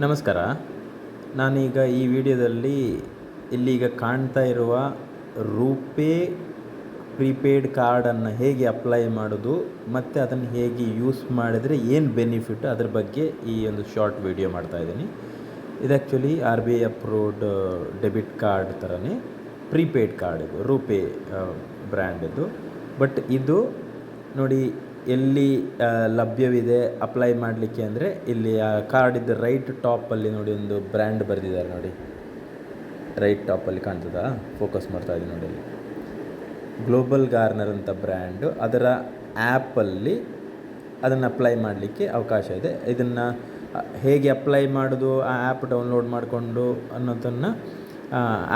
ನಮಸ್ಕಾರ. ನಾನೀಗ ಈ ವಿಡಿಯೋದಲ್ಲಿ ಇಲ್ಲೀಗ ಕಾಣ್ತಾ ಇರುವ ರೂಪೇ ಪ್ರೀಪೇಯ್ಡ್ ಕಾರ್ಡನ್ನು ಹೇಗೆ ಅಪ್ಲೈ ಮಾಡೋದು ಮತ್ತು ಅದನ್ನು ಹೇಗೆ ಯೂಸ್ ಮಾಡಿದರೆ ಏನು ಬೆನಿಫಿಟ್ ಅದ್ರ ಬಗ್ಗೆ ಈ ಒಂದು ಶಾರ್ಟ್ ವಿಡಿಯೋ ಮಾಡ್ತಾಯಿದ್ದೀನಿ. ಇದು actually RBI approved debit card ಥರನೇ ಪ್ರೀಪೇಯ್ಡ್ ಕಾರ್ಡ್ ಇದು ರೂಪೇ ಬ್ರ್ಯಾಂಡಿದ್ದು. ಬಟ್ ಇದು ನೋಡಿ ಎಲ್ಲಿ ಲಭ್ಯವಿದೆ ಅಪ್ಲೈ ಮಾಡಲಿಕ್ಕೆ ಅಂದರೆ ಇಲ್ಲಿ ಆ ಕಾರ್ಡಿದ್ದು ರೈಟ್ ಟಾಪಲ್ಲಿ ನೋಡಿ ಒಂದು ಬ್ರ್ಯಾಂಡ್ ಬರೆದಿದ್ದಾರೆ ನೋಡಿ, ರೈಟ್ ಟಾಪಲ್ಲಿ ಕಾಣ್ತದಾ, ಫೋಕಸ್ ಮಾಡ್ತಾ ಇದ್ದೀನಿ ನೋಡಿ, ಅಲ್ಲಿ ಗ್ಲೋಬಲ್ ಗಾರ್ನರ್ ಅಂತ ಬ್ರ್ಯಾಂಡು. ಅದರ ಆ್ಯಪಲ್ಲಿ ಅದನ್ನು ಅಪ್ಲೈ ಮಾಡಲಿಕ್ಕೆ ಅವಕಾಶ ಇದೆ. ಇದನ್ನು ಹೇಗೆ ಅಪ್ಲೈ ಮಾಡೋದು, ಆ ಆ್ಯಪ್ ಡೌನ್ಲೋಡ್ ಮಾಡಿಕೊಂಡು ಅನ್ನೋದನ್ನು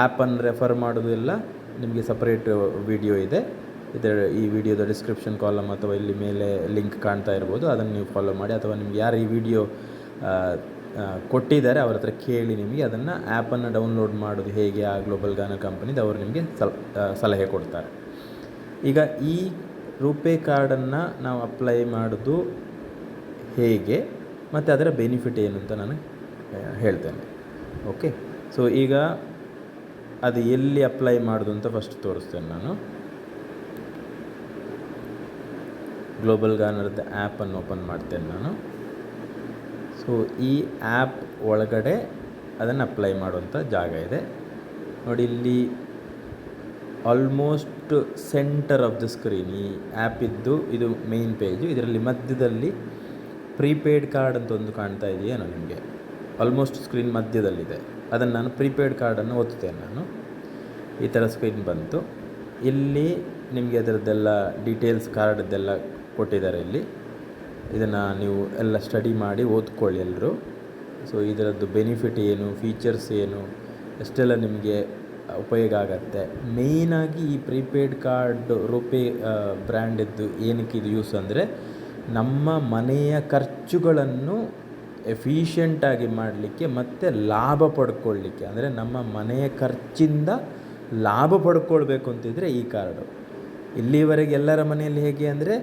ಆ್ಯಪನ್ನು ರೆಫರ್ ಮಾಡೋದು ಎಲ್ಲ ನಿಮಗೆ ಸಪ್ರೇಟ್ ವಿಡಿಯೋ ಇದೆ. ಈ ವಿಡಿಯೋದ ಡಿಸ್ಕ್ರಿಪ್ಷನ್ ಕಾಲಮ್ ಅಥವಾ ಇಲ್ಲಿ ಮೇಲೆ ಲಿಂಕ್ ಕಾಣ್ತಾ ಇರ್ಬೋದು, ಅದನ್ನು ನೀವು ಫಾಲೋ ಮಾಡಿ. ಅಥವಾ ನಿಮ್ಗೆ ಯಾರು ಈ ವಿಡಿಯೋ ಕೊಟ್ಟಿದ್ದಾರೆ ಅವ್ರ ಹತ್ರ ಕೇಳಿ ನಿಮಗೆ ಅದನ್ನು ಆ್ಯಪನ್ನು ಡೌನ್ಲೋಡ್ ಮಾಡೋದು ಹೇಗೆ ಆ ಗ್ಲೋಬಲ್ ಗಾರ್ನರ್ ಕಂಪನಿದು ಅವರು ನಿಮಗೆ ಸಲಹೆ ಕೊಡ್ತಾರೆ. ಈಗ ಈ ರೂಪೇ ಕಾರ್ಡನ್ನು ನಾವು ಅಪ್ಲೈ ಮಾಡೋದು ಹೇಗೆ ಮತ್ತು ಅದರ ಬೆನಿಫಿಟ್ ಏನು ಅಂತ ನಾನು ಹೇಳ್ತೇನೆ. ಓಕೆ, ಸೊ ಈಗ ಅದು ಎಲ್ಲಿ ಅಪ್ಲೈ ಮಾಡೋದು ಅಂತ ಫಸ್ಟ್ ತೋರಿಸ್ತೇನೆ ನಾನು. ಗ್ಲೋಬಲ್ ಗಾರ್ನರ್ದು ಆ್ಯಪನ್ನು ಓಪನ್ ಮಾಡ್ತೇನೆ ನಾನು. ಸೊ ಈ ಆ್ಯಪ್ ಒಳಗಡೆ ಅದನ್ನು ಅಪ್ಲೈ ಮಾಡುವಂಥ ಜಾಗ ಇದೆ ನೋಡಿ. ಇಲ್ಲಿ almost centre of the screen ಈ ಆ್ಯಪ್ ಇದ್ದು ಇದು ಮೇನ್ ಪೇಜು. ಇದರಲ್ಲಿ ಮಧ್ಯದಲ್ಲಿ ಪ್ರೀಪೇಯ್ಡ್ ಕಾರ್ಡ್ ಅಂತ ಒಂದು ಕಾಣ್ತಾ ಇದೆಯೇನೋ ನಿಮಗೆ, ಆಲ್ಮೋಸ್ಟ್ ಸ್ಕ್ರೀನ್ ಮಧ್ಯದಲ್ಲಿದೆ. ಅದನ್ನು ನಾನು ಪ್ರೀಪೇಯ್ಡ್ ಕಾರ್ಡನ್ನು ಒತ್ತುತ್ತೇನೆ ನಾನು. ಈ ಥರ ಸ್ಕ್ರೀನ್ ಬಂತು. ಇಲ್ಲಿ ನಿಮಗೆ ಅದರದ್ದೆಲ್ಲ ಡೀಟೇಲ್ಸ್ ಕಾರ್ಡದ್ದೆಲ್ಲ ಕೊಟ್ಟಿದ್ದಾರೆ. ಇಲ್ಲಿ ಇದನ್ನು ನೀವು ಎಲ್ಲ ಸ್ಟಡಿ ಮಾಡಿ ಓದ್ಕೊಳ್ಳಿ ಎಲ್ಲರೂ. ಸೊ ಇದರದ್ದು ಬೆನಿಫಿಟ್ ಏನು, ಫೀಚರ್ಸ್ ಏನು, ಎಷ್ಟೆಲ್ಲ ನಿಮಗೆ ಉಪಯೋಗ ಆಗತ್ತೆ. ಮೇಯ್ನಾಗಿ ಈ ಪ್ರೀಪೇಯ್ಡ್ ಕಾರ್ಡ್ ರೂಪೇ ಬ್ರ್ಯಾಂಡಿದ್ದು ಏನಕ್ಕೆ ಇದು ಯೂಸ್ ಅಂದರೆ ನಮ್ಮ ಮನೆಯ ಖರ್ಚುಗಳನ್ನು ಎಫಿಷಿಯೆಂಟಾಗಿ ಮಾಡಲಿಕ್ಕೆ ಮತ್ತು ಲಾಭ ಪಡ್ಕೊಳ್ಳಿಕ್ಕೆ, ಅಂದರೆ ನಮ್ಮ ಮನೆಯ ಖರ್ಚಿಂದ ಲಾಭ ಪಡ್ಕೊಳ್ಬೇಕು ಅಂತಿದ್ರೆ ಈ ಕಾರ್ಡು. ಇಲ್ಲಿವರೆಗೆ ಎಲ್ಲರ ಮನೆಯಲ್ಲಿ ಹೇಗೆ ಅಂದರೆ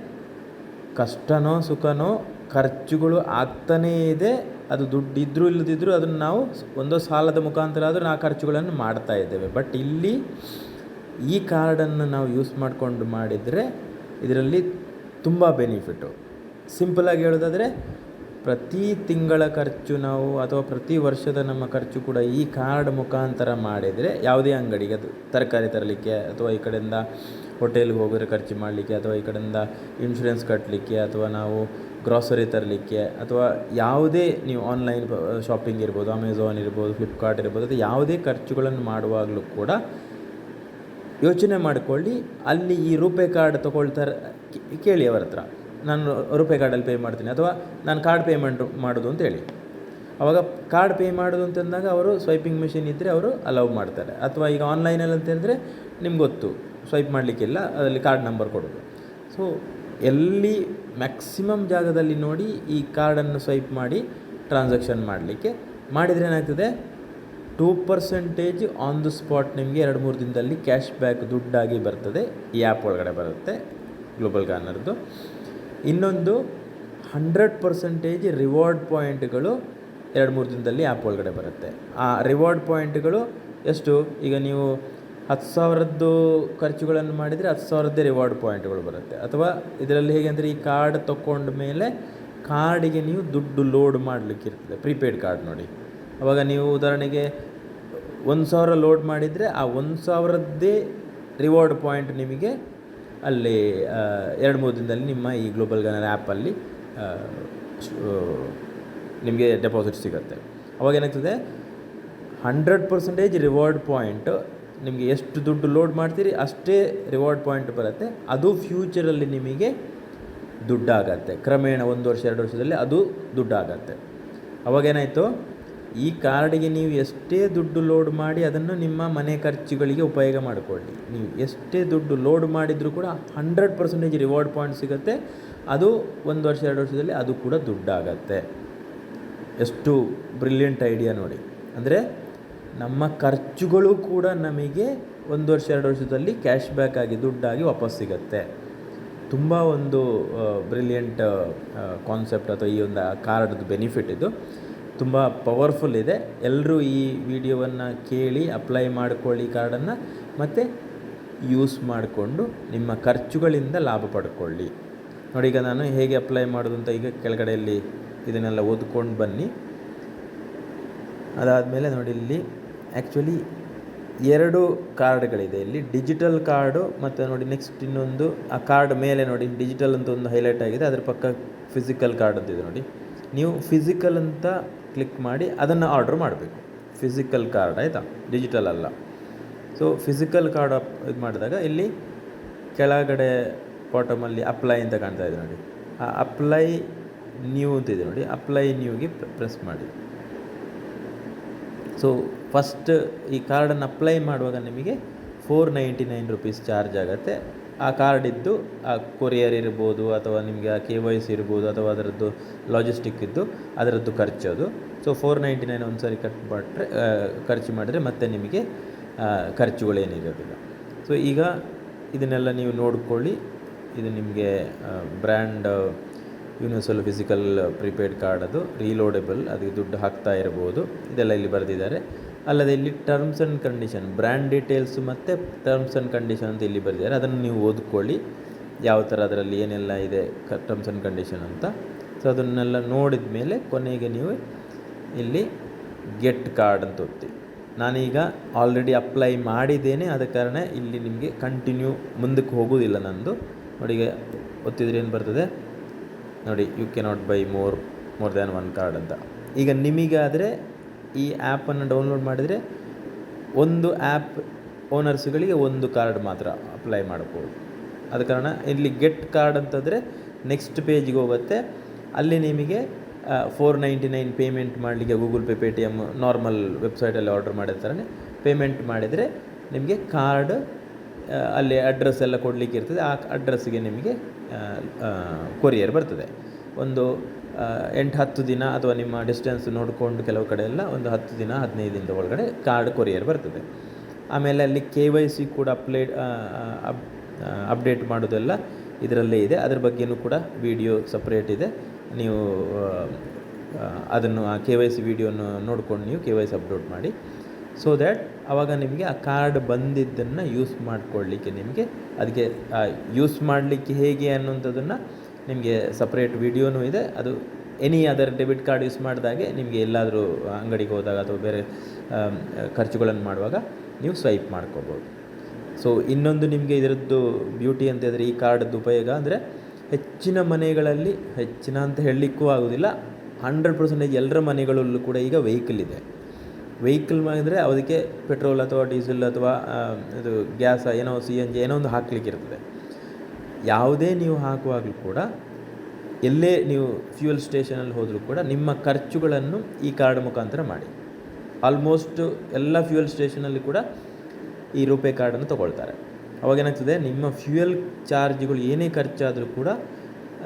ಕಷ್ಟನೋ ಸುಖನೋ ಖರ್ಚುಗಳು ಆಗ್ತಾನೇ ಇದೆ. ಅದು ದುಡ್ಡು ಇದ್ದರೂ ಇಲ್ಲದಿದ್ದರೂ ಅದನ್ನು ನಾವು ಒಂದೋ ಸಾಲದ ಮುಖಾಂತರ ಆದರೂ ಆ ಖರ್ಚುಗಳನ್ನು ಮಾಡ್ತಾ ಇದ್ದೇವೆ. ಬಟ್ ಇಲ್ಲಿ ಈ ಕಾರ್ಡನ್ನು ನಾವು ಯೂಸ್ ಮಾಡಿಕೊಂಡು ಮಾಡಿದರೆ ಇದರಲ್ಲಿ ತುಂಬ ಬೆನಿಫಿಟ್ಟು. ಸಿಂಪಲಾಗಿ ಹೇಳೋದಾದರೆ ಪ್ರತಿ ತಿಂಗಳ ಖರ್ಚು ನಾವು ಅಥವಾ ಪ್ರತಿ ವರ್ಷದ ನಮ್ಮ ಖರ್ಚು ಕೂಡ ಈ ಕಾರ್ಡ್ ಮುಖಾಂತರ ಮಾಡಿದರೆ, ಯಾವುದೇ ಅಂಗಡಿಗೆ ಅದು ತರಕಾರಿ ತರಲಿಕ್ಕೆ ಅಥವಾ ಈ ಕಡೆಯಿಂದ ಹೋಟೆಲ್ಗೆ ಹೋಗೋದ್ರೆ ಖರ್ಚು ಮಾಡಲಿಕ್ಕೆ ಅಥವಾ ಈ ಕಡೆಯಿಂದ ಇನ್ಶೂರೆನ್ಸ್ ಕಟ್ಟಲಿಕ್ಕೆ ಅಥವಾ ನಾವು ಗ್ರಾಸರಿ ತರಲಿಕ್ಕೆ ಅಥವಾ ಯಾವುದೇ ನೀವು ಆನ್ಲೈನ್ ಶಾಪಿಂಗ್ ಇರ್ಬೋದು, ಅಮೆಝಾನ್ ಇರ್ಬೋದು, ಫ್ಲಿಪ್ಕಾರ್ಟ್ ಇರ್ಬೋದು, ಅದು ಯಾವುದೇ ಖರ್ಚುಗಳನ್ನು ಮಾಡುವಾಗಲೂ ಕೂಡ ಯೋಚನೆ ಮಾಡಿಕೊಳ್ಳಿ. ಅಲ್ಲಿ ಈ ರೂಪೇ ಕಾರ್ಡ್ ತೊಗೊಳ್ತಾರೆ, ಕೇಳಿ ಅವರ ಹತ್ರ, ನಾನು ರೂಪೇ ಕಾರ್ಡಲ್ಲಿ ಪೇ ಮಾಡ್ತೀನಿ ಅಥವಾ ನಾನು ಕಾರ್ಡ್ ಪೇಮೆಂಟ್ ಮಾಡೋದು ಅಂತ ಹೇಳಿ. ಆವಾಗ ಕಾರ್ಡ್ ಪೇ ಮಾಡೋದು ಅಂತಂದಾಗ ಅವರು ಸ್ವೈಪಿಂಗ್ ಮಿಷಿನ್ ಇದ್ದರೆ ಅವರು ಅಲೌ ಮಾಡ್ತಾರೆ. ಅಥವಾ ಈಗ ಆನ್ಲೈನಲ್ಲಿ ಅಂತ ಹೇಳಿದ್ರೆ ನಿಮ್ಗೆ ಗೊತ್ತು ಸ್ವೈಪ್ ಮಾಡಲಿಕ್ಕಿಲ್ಲ, ಅದರಲ್ಲಿ ಕಾರ್ಡ್ ನಂಬರ್ ಕೊಡೋದು. ಸೊ ಎಲ್ಲಿ ಮ್ಯಾಕ್ಸಿಮಮ್ ಜಾಗದಲ್ಲಿ ನೋಡಿ ಈ ಕಾರ್ಡನ್ನು ಸ್ವೈಪ್ ಮಾಡಿ ಟ್ರಾನ್ಸಾಕ್ಷನ್ ಮಾಡಲಿಕ್ಕೆ ಮಾಡಿದರೆ ಏನಾಗ್ತದೆ, 2% ಆನ್ ದ ಸ್ಪಾಟ್ ನಿಮಗೆ 2-3 ದಿನದಲ್ಲಿ ಕ್ಯಾಶ್ ಬ್ಯಾಕ್ ದುಡ್ಡಾಗಿ ಬರ್ತದೆ. ಈ ಆ್ಯಪ್ ಒಳಗಡೆ ಬರುತ್ತೆ ಗ್ಲೋಬಲ್ ಗಾರ್ನರ್ದು. ಇನ್ನೊಂದು 100% ರಿವಾರ್ಡ್ ಪಾಯಿಂಟ್ಗಳು 2-3 ದಿನದಲ್ಲಿ ಆ್ಯಪ್ ಒಳಗಡೆ ಬರುತ್ತೆ. ಆ ರಿವಾರ್ಡ್ ಪಾಯಿಂಟ್ಗಳು ಎಷ್ಟು, ಈಗ ನೀವು 10,000 ಖರ್ಚುಗಳನ್ನು ಮಾಡಿದರೆ 10,000 ರಿವಾರ್ಡ್ ಪಾಯಿಂಟ್ಗಳು ಬರುತ್ತೆ. ಅಥವಾ ಇದರಲ್ಲಿ ಹೇಗೆ ಅಂದರೆ ಈ ಕಾರ್ಡ್ ತೊಗೊಂಡ ಮೇಲೆ ಕಾರ್ಡಿಗೆ ನೀವು ದುಡ್ಡು ಲೋಡ್ ಮಾಡಲಿಕ್ಕಿರ್ತದೆ, ಪ್ರೀಪೇಯ್ಡ್ ಕಾರ್ಡ್ ನೋಡಿ. ಆವಾಗ ನೀವು ಉದಾಹರಣೆಗೆ 1,000 ಲೋಡ್ ಮಾಡಿದರೆ ಆ 1,000ದ್ದೇ ರಿವಾರ್ಡ್ ಪಾಯಿಂಟ್ ನಿಮಗೆ ಅಲ್ಲಿ 2-3 ದಿನದಲ್ಲಿ ನಿಮ್ಮ ಈ ಗ್ಲೋಬಲ್ ಗಾರ್ನರ್ ಆ್ಯಪಲ್ಲಿ ನಿಮಗೆ ಡೆಪಾಸಿಟ್ ಸಿಗುತ್ತೆ. ಅವಾಗ ಏನಾಗ್ತದೆ, 100% ರಿವಾರ್ಡ್ ಪಾಯಿಂಟ್ ನಿಮಗೆ ಎಷ್ಟು ದುಡ್ಡು ಲೋಡ್ ಮಾಡ್ತೀರಿ ಅಷ್ಟೇ ರಿವಾರ್ಡ್ ಪಾಯಿಂಟ್ ಬರುತ್ತೆ. ಅದು ಫ್ಯೂಚರಲ್ಲಿ ನಿಮಗೆ ದುಡ್ಡಾಗತ್ತೆ. ಕ್ರಮೇಣ 1 ವರ್ಷ 2 ವರ್ಷದಲ್ಲಿ ಅದು ದುಡ್ಡಾಗತ್ತೆ. ಅವಾಗೇನಾಯಿತು, ಈ ಕಾರ್ಡಿಗೆ ನೀವು ಎಷ್ಟೇ ದುಡ್ಡು ಲೋಡ್ ಮಾಡಿ ಅದನ್ನು ನಿಮ್ಮ ಮನೆ ಖರ್ಚುಗಳಿಗೆ ಉಪಯೋಗ ಮಾಡಿಕೊಳ್ಳಿ. ನೀವು ಎಷ್ಟೇ ದುಡ್ಡು ಲೋಡ್ ಮಾಡಿದರೂ ಕೂಡ 100% ರಿವಾರ್ಡ್ ಪಾಯಿಂಟ್ ಸಿಗುತ್ತೆ. ಅದು 1 ವರ್ಷ 2 ವರ್ಷದಲ್ಲಿ ಅದು ಕೂಡ ದುಡ್ಡಾಗತ್ತೆ. ಎಷ್ಟು ಬ್ರಿಲಿಯಂಟ್ ಐಡಿಯಾ ನೋಡಿ. ಅಂದರೆ ನಮ್ಮ ಖರ್ಚುಗಳು ಕೂಡ ನಮಗೆ 1 ವರ್ಷ 2 ವರ್ಷದಲ್ಲಿ ಕ್ಯಾಶ್ ಬ್ಯಾಕ್ ಆಗಿ ದುಡ್ಡಾಗಿ ವಾಪಸ್ ಸಿಗುತ್ತೆ. ತುಂಬ ಒಂದು ಬ್ರಿಲಿಯಂಟ್ ಕಾನ್ಸೆಪ್ಟ್ ಅಥವಾ ಈ ಒಂದು ಕಾರ್ಡ್ದು ಬೆನಿಫಿಟ್ ಇದು. ತುಂಬ ಪವರ್ಫುಲ್ ಇದೆ. ಎಲ್ಲರೂ ಈ ವಿಡಿಯೋವನ್ನು ಕೇಳಿ ಅಪ್ಲೈ ಮಾಡ್ಕೊಳ್ಳಿ ಕಾರ್ಡನ್ನು, ಮತ್ತು ಯೂಸ್ ಮಾಡಿಕೊಂಡು ನಿಮ್ಮ ಖರ್ಚುಗಳಿಂದ ಲಾಭ ಪಡ್ಕೊಳ್ಳಿ. ನೋಡಿ, ಈಗ ನಾನು ಹೇಗೆ ಅಪ್ಲೈ ಮಾಡೋದು ಅಂತ ಈಗ ಕೆಳಗಡೆಯಲ್ಲಿ ಇದನ್ನೆಲ್ಲ ಓದ್ಕೊಂಡು ಬನ್ನಿ. ಅದಾದಮೇಲೆ ನೋಡಿ, ಇಲ್ಲಿ ಆ್ಯಕ್ಚುಲಿ 2 ಕಾರ್ಡ್ಗಳಿದೆ. ಇಲ್ಲಿ ಡಿಜಿಟಲ್ ಕಾರ್ಡು ಮತ್ತು ನೋಡಿ ನೆಕ್ಸ್ಟ್ ಇನ್ನೊಂದು ಆ ಕಾರ್ಡ್ ಮೇಲೆ ನೋಡಿ ಡಿಜಿಟಲ್ ಅಂತ ಒಂದು ಹೈಲೈಟ್ ಆಗಿದೆ, ಅದ್ರ ಪಕ್ಕ ಫಿಸಿಕಲ್ ಕಾರ್ಡ್ ಅಂತಿದೆ ನೋಡಿ. ನೀವು ಫಿಸಿಕಲ್ ಅಂತ ಕ್ಲಿಕ್ ಮಾಡಿ ಅದನ್ನು ಆರ್ಡ್ರ್ ಮಾಡಬೇಕು. ಫಿಸಿಕಲ್ ಕಾರ್ಡ್ ಆಯಿತಾ, ಡಿಜಿಟಲ್ ಅಲ್ಲ. ಸೊ ಫಿಸಿಕಲ್ ಕಾರ್ಡ್ ಇದು ಮಾಡಿದಾಗ ಇಲ್ಲಿ ಕೆಳಗಡೆ ಬಾಟಮಲ್ಲಿ ಅಪ್ಲೈ ಅಂತ ಕಾಣ್ತಾ ಇದೆ ನೋಡಿ. ಆ ಅಪ್ಲೈ ನ್ಯೂ ಅಂತಿದೆ ನೋಡಿ, ಅಪ್ಲೈ ನ್ಯೂಗೆ ಪ್ರೆಸ್ ಮಾಡಿ. ಸೊ ಫಸ್ಟ್ ಈ ಕಾರ್ಡನ್ನು ಅಪ್ಲೈ ಮಾಡುವಾಗ ನಿಮಗೆ 499 ರೂಪೀಸ್ ಚಾರ್ಜ್ ಆಗುತ್ತೆ. ಆ ಕಾರ್ಡಿದ್ದು ಆ ಕೊರಿಯರ್ ಇರ್ಬೋದು, ಅಥವಾ ನಿಮಗೆ ಆ KYC ಇರ್ಬೋದು, ಅಥವಾ ಅದರದ್ದು ಲಾಜಿಸ್ಟಿಕ್ ಇದ್ದು ಅದರದ್ದು ಖರ್ಚು ಅದು. ಸೊ 499 ಒಂದು ಸಾರಿ ಖರ್ಚು ಮಾಡಿದರೆ ಮತ್ತೆ ನಿಮಗೆ ಖರ್ಚುಗಳೇನಿರೋದಿಲ್ಲ. ಸೊ ಈಗ ಇದನ್ನೆಲ್ಲ ನೀವು ನೋಡ್ಕೊಳ್ಳಿ. ಇದು ನಿಮಗೆ brand universal physical prepaid card, ಅದು ರೀಲೋಡೆಬಲ್, ಅದಕ್ಕೆ ದುಡ್ಡು ಹಾಕ್ತಾ ಇರ್ಬೋದು. ಇದೆಲ್ಲ ಇಲ್ಲಿ ಬರೆದಿದ್ದಾರೆ. ಅಲ್ಲದೆ ಇಲ್ಲಿ terms and condition, brand details ಮತ್ತು ಟರ್ಮ್ಸ್ ಆ್ಯಂಡ್ ಕಂಡೀಷನ್ ಅಂತ ಇಲ್ಲಿ ಬರೆದಿದ್ದಾರೆ. ಅದನ್ನು ನೀವು ಓದ್ಕೊಳ್ಳಿ, ಯಾವ ಥರ ಅದರಲ್ಲಿ ಏನೆಲ್ಲ ಇದೆ ಟರ್ಮ್ಸ್ ಆ್ಯಂಡ್ ಕಂಡೀಷನ್ ಅಂತ. ಸೊ ಅದನ್ನೆಲ್ಲ ನೋಡಿದ ಮೇಲೆ ಕೊನೆಗೆ ನೀವು ಇಲ್ಲಿ ಗೆಟ್ ಕಾರ್ಡ್ ಅಂತ ಒತ್ತಿ. ನಾನೀಗ ಆಲ್ರೆಡಿ ಅಪ್ಲೈ ಮಾಡಿದ್ದೇನೆ, ಆದ ಕಾರಣ ಇಲ್ಲಿ ನಿಮಗೆ ಕಂಟಿನ್ಯೂ ಮುಂದಕ್ಕೆ ಹೋಗೋದಿಲ್ಲ ನಂದು. ನೋಡಿ, ಈಗ ಒತ್ತಿದ್ರೆ ಏನು ಬರ್ತದೆ ನೋಡಿ, you cannot buy more than 1 card ಅಂತ. ಈಗ ನಿಮಗಾದರೆ ಈ ಆ್ಯಪನ್ನು ಡೌನ್ಲೋಡ್ ಮಾಡಿದರೆ ಒಂದು ಆ್ಯಪ್ ಓನರ್ಸ್ಗಳಿಗೆ 1 ಕಾರ್ಡ್ ಮಾತ್ರ ಅಪ್ಲೈ ಮಾಡ್ಬೋದು. ಆದ ಕಾರಣ ಇಲ್ಲಿ ಗೆಟ್ ಕಾರ್ಡ್ ಅಂತಂದರೆ ನೆಕ್ಸ್ಟ್ ಪೇಜಿಗೆ ಹೋಗುತ್ತೆ. ಅಲ್ಲಿ ನಿಮಗೆ 499 ಪೇಮೆಂಟ್ ಮಾಡಲಿಕ್ಕೆ ಗೂಗಲ್ ಪೇ, ಪೇಟಿಎಮ್, ನಾರ್ಮಲ್ ವೆಬ್ಸೈಟಲ್ಲಿ ಆರ್ಡರ್ ಮಾಡಿದ ಥರನೇ ಪೇಮೆಂಟ್ ಮಾಡಿದರೆ ನಿಮಗೆ ಕಾರ್ಡ್ ಅಲ್ಲಿ ಅಡ್ರೆಸ್ ಎಲ್ಲ ಕೊಡಲಿಕ್ಕೆ ಇರ್ತದೆ. ಆ ಅಡ್ರೆಸ್ಸಿಗೆ ನಿಮಗೆ ಕೊರಿಯರ್ ಬರ್ತದೆ. ಒಂದು 8-10 ದಿನ ಅಥವಾ ನಿಮ್ಮ ಡಿಸ್ಟೆನ್ಸ್ ನೋಡಿಕೊಂಡು ಕೆಲವು ಕಡೆ ಎಲ್ಲ ಒಂದು 10 ದಿನ 15 ದಿನದ ಒಳಗಡೆ ಕಾರ್ಡ್ ಕೊರಿಯರ್ ಬರ್ತದೆ. ಆಮೇಲೆ ಅಲ್ಲಿ KYC ಕೂಡ ಅಪ್ಡೇಟ್ ಮಾಡೋದೆಲ್ಲ ಇದರಲ್ಲೇ ಇದೆ. ಅದ್ರ ಬಗ್ಗೆಯೂ ಕೂಡ ವಿಡಿಯೋ ಸಪ್ರೇಟ್ ಇದೆ. ನೀವು ಅದನ್ನು ಆ KYC ವಿಡಿಯೋನ ನೋಡ್ಕೊಂಡು ನೀವು KYC ಅಪ್ಲೋಡ್ ಮಾಡಿ. ಸೊ ದ್ಯಾಟ್ ಆವಾಗ ನಿಮಗೆ ಆ ಕಾರ್ಡ್ ಬಂದಿದ್ದನ್ನು ಯೂಸ್ ಮಾಡಿಕೊಳ್ಳಿಕ್ಕೆ ನಿಮಗೆ ಅದಕ್ಕೆ ಯೂಸ್ ಮಾಡಲಿಕ್ಕೆ ಹೇಗೆ ಅನ್ನೋಂಥದ್ದನ್ನು ನಿಮಗೆ ಸಪ್ರೇಟ್ ವಿಡಿಯೋನೂ ಇದೆ. ಅದು any other debit card use ಮಾಡಿದಾಗೆ ನಿಮಗೆ ಎಲ್ಲಾದರೂ ಅಂಗಡಿಗೆ ಹೋದಾಗ ಅಥವಾ ಬೇರೆ ಖರ್ಚುಗಳನ್ನು ಮಾಡುವಾಗ ನೀವು ಸ್ವೈಪ್ ಮಾಡ್ಕೋಬೋದು. ಸೊ ಇನ್ನೊಂದು ನಿಮಗೆ ಇದರದ್ದು ಬ್ಯೂಟಿ ಅಂತ ಹೇಳಿದ್ರೆ, ಈ ಕಾರ್ಡದ್ದು ಉಪಯೋಗ ಅಂದರೆ ಹೆಚ್ಚಿನ ಮನೆಗಳಲ್ಲಿ, ಹೆಚ್ಚಿನ ಅಂತ ಹೇಳಲಿಕ್ಕೂ ಆಗೋದಿಲ್ಲ, 100% ಎಲ್ಲರ ಮನೆಗಳಲ್ಲೂ ಕೂಡ ಈಗ ವೆಹಿಕಲ್ ಇದೆ. ವೆಹಿಕಲ್ ಮಾಡಿದರೆ ಅದಕ್ಕೆ ಪೆಟ್ರೋಲ್ ಅಥವಾ ಡೀಸೆಲ್ ಅಥವಾ ಇದು ಗ್ಯಾಸ ಏನೋ CNG ಏನೋ ಒಂದು ಹಾಕ್ಲಿಕ್ಕೆ ಇರ್ತದೆ. ಯಾವುದೇ ನೀವು ಹಾಕುವಾಗಲೂ ಕೂಡ, ಎಲ್ಲೇ ನೀವು ಫ್ಯೂಯಲ್ ಸ್ಟೇಷನಲ್ಲಿ ಹೋದರೂ ಕೂಡ ನಿಮ್ಮ ಖರ್ಚುಗಳನ್ನು ಈ ಕಾರ್ಡ್ ಮುಖಾಂತರ ಮಾಡಿ. ಆಲ್ಮೋಸ್ಟ್ ಎಲ್ಲ ಫ್ಯೂಯಲ್ ಸ್ಟೇಷನಲ್ಲಿ ಕೂಡ ಈ ರೂಪೇ ಕಾರ್ಡನ್ನು ತೊಗೊಳ್ತಾರೆ. ಅವಾಗೇನಾಗ್ತದೆ, ನಿಮ್ಮ ಫ್ಯೂಯಲ್ ಚಾರ್ಜ್ಗಳು ಏನೇ ಖರ್ಚಾದರೂ ಕೂಡ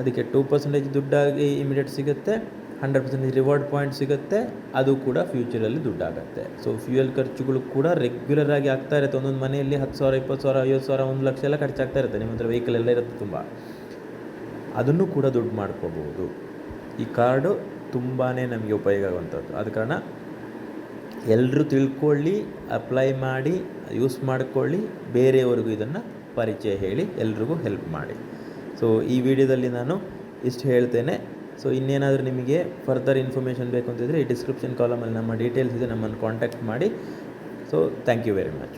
ಅದಕ್ಕೆ 2% ದುಡ್ಡಾಗಿ ಇಮಿಡಿಯೇಟ್ ಸಿಗುತ್ತೆ, 100% ರಿವಾರ್ಡ್ ಪಾಯಿಂಟ್ ಸಿಗುತ್ತೆ, ಅದು ಕೂಡ ಫ್ಯೂಚರಲ್ಲಿ ದುಡ್ಡಾಗುತ್ತೆ. ಸೊ ಫ್ಯೂಯಲ್ ಖರ್ಚುಗಳು ಕೂಡ ರೆಗ್ಯುಲರ್ ಆಗಿ ಆಗ್ತಾ ಇರುತ್ತೆ. ಒಂದೊಂದು ಮನೆಯಲ್ಲಿ 10,000, 20,000, 50,000, 1 ಲಕ್ಷ ಎಲ್ಲ ಖರ್ಚಾಗ್ತಾ ಇರುತ್ತೆ. ನಿಮ್ಮ ಹತ್ರ ವೆಹಿಕಲ್ ಎಲ್ಲ ಇರುತ್ತೆ ತುಂಬ, ಅದನ್ನು ಕೂಡ ದುಡ್ಡು ಮಾಡ್ಕೋಬೋದು. ಈ ಕಾರ್ಡು ತುಂಬಾ ನಮಗೆ ಉಪಯೋಗ ಆಗುವಂಥದ್ದು. ಆದ ಕಾರಣ ಎಲ್ಲರೂ ತಿಳ್ಕೊಳ್ಳಿ, ಅಪ್ಲೈ ಮಾಡಿ, ಯೂಸ್ ಮಾಡಿಕೊಳ್ಳಿ, ಬೇರೆಯವ್ರಿಗೂ ಇದನ್ನು ಪರಿಚಯ ಹೇಳಿ, ಎಲ್ರಿಗೂ ಹೆಲ್ಪ್ ಮಾಡಿ. ಸೊ ಈ ವಿಡಿಯೋದಲ್ಲಿ ನಾನು ಇಷ್ಟು ಹೇಳ್ತೇನೆ. ಸೊ ಇನ್ನೇನಾದರೂ ನಿಮಗೆ ಫರ್ದರ್ ಇನ್ಫಾರ್ಮೇಷನ್ ಬೇಕು ಅಂತಿದ್ರೆ ಈ ಡಿಸ್ಕ್ರಿಪ್ಷನ್ ಕಾಲಮಲ್ಲಿ ನಮ್ಮ ಡೀಟೇಲ್ಸ್ ಇದೆ, ನಮ್ಮನ್ನು ಕಾಂಟ್ಯಾಕ್ಟ್ ಮಾಡಿ. So thank you very much.